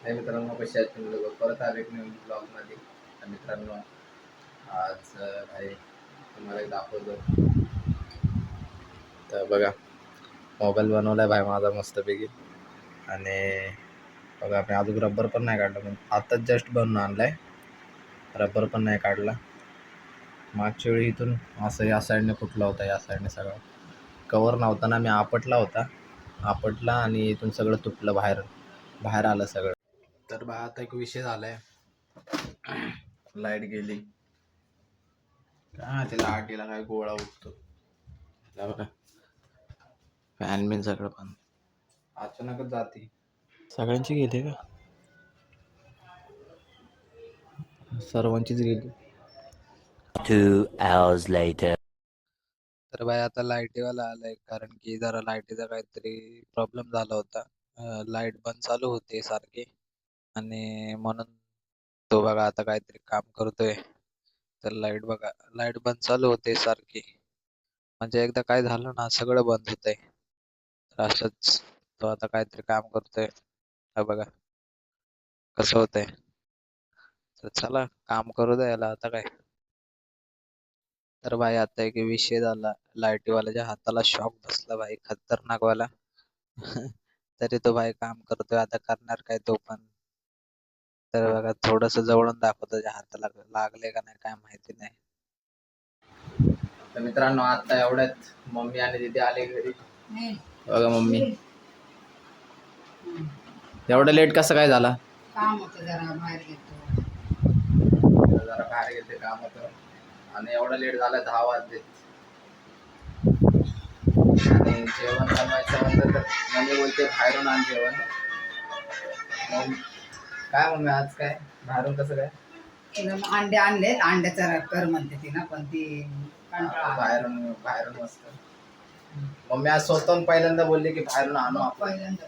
हे मित्रांनो, कसे आहेत तुम्ही लोक? परत आले एक नवीन ब्लॉगमध्ये. तर मित्रांनो, आज आहे तुम्हाला एक दाखवतो. तर बघा, मोबाईल बनवलाय भाई माझा मस्तपैकी. आणि बघा, मी अजून रबर पण नाही काढलं, पण आताच जस्ट बनवून आणलाय. रबर पण नाही काढला. मागच्या वेळी इथून असं या साईडने फुटला होता, या साईडने सगळं कवर नव्हता ना, मी आपटला आणि इथून सगळं तुटलं, बाहेर बाहेर आलं सगळं. तर बा आता एक विषय झालाय, लाईट गेली काय, ते लाईटीला काय गोळा उठतो. त्या बघा, फॅन बिन सगळं पण अचानकच जाते. सगळ्यांची गेली का? सर्वांचीच गेली. 2 hours later. तर बाई आता लाईटीवाला आलाय, कारण की जरा लाईटीचा काहीतरी प्रॉब्लेम झाला होता. लाईट बंद चालू होते सारखे, आणि म्हणून तो बघा आता काहीतरी काम करतोय. तर लाईट बघा, लाईट बंद चालू होते सारखी, म्हणजे एकदा काय झालं ना सगळं बंद होतंय. तर असंच तो आता काहीतरी काम करतोय. हा बघा कसं होतंय. तर चला काम करू द्या याला, आता काय. तर भाई आता एक विषय झाला, लाईटीवाल्याच्या हाताला शॉक बसला भाई, खतरनाक वाला. तरी तो भाई काम करतोय, आता करणार काय तो पण. तर बघा थोडस जवळून दाखवतो, त्याच्या हाताला लागले का नाही काय माहिती नाही. तर मित्रांनो, आता एवढ्यात मम्मी आणि दीदी आले घरी. बघा मम्मी, एवढं लेट कसं काय झाला? काम होतं, जरा बाहेर गेलो. जरा बाहेर गेले, काम होतं. आणि एवढा लेट झाला, 10 वाजले. आणि जेवण बनवायचं म्हणलं तर मम्मी बोलते बाहेरून आण जेवण. काय मम्मी, आज काय बाहेरून कसं काय? अंडे आणले, अंड्याचा कर म्हणते ती ना, पण ती कंटाळा बाहेरून मस्त. मम्मी आज स्वतःहून पहिल्यांदा बोलले की बाहेरून आणू आपण. पहिल्यांदा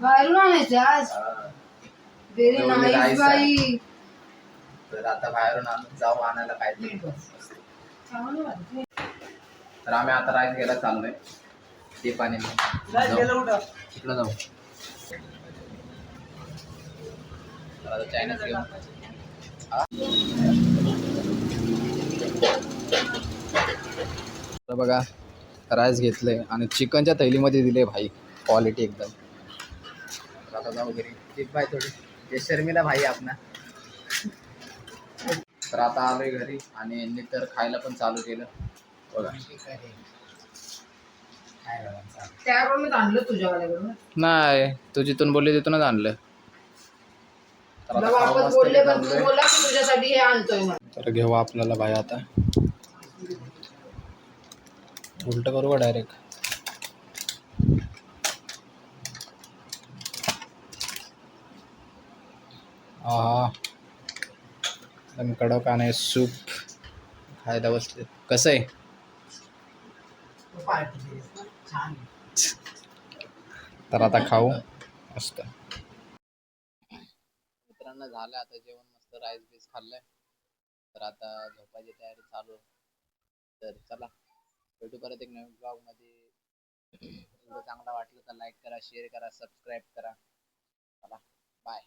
बाहेरून आणायचे आज. व्हेरी नाईस बाई. तर आता बाहेरून आणून जाऊ आणायला काय. तर आम्ही आता राईस घ्यायला चाललोय. ते पाणी तिकडं जाऊ. तर आता चायनाच घेऊ. तर बघा, राईस घेतले आणि चिकनच्या थैलीमध्ये दिले भाई, क्वालिटी एकदम. तर आता जाऊ घरी. ठीक भाई, थोडी ते शर्मिला भाई आपला. तर आता आलोय घरी, आणि यांनी तर खायला पण चालू केलं बघा. त्या रूममध्ये आणलं तुझ्यावाल्याकडून? नाही, तू जिथून बोलली तिथूनच आणलं. वापस बोलले, पण तू बोला की तुझ्यासाठी हे आणतोय म्हणून. तर घेऊ आपल्याला भाई आता. उलट करू का डायरेक्ट? हा, एकदम कडक आणि सूप खायला बसले. कसं आहे? छान. तर आता खाऊ मस्त. मित्रांनो, झालं आता जेवण, मस्त राईस बीस खाल्लंय. तर आता झोपायची तयारी चालू. तर चला भेटू परत एक नवीन ब्लॉग मध्ये. व्हिडिओ चांगला वाटला तर लाईक करा, शेअर करा, सबस्क्राईब करा. चला बाय.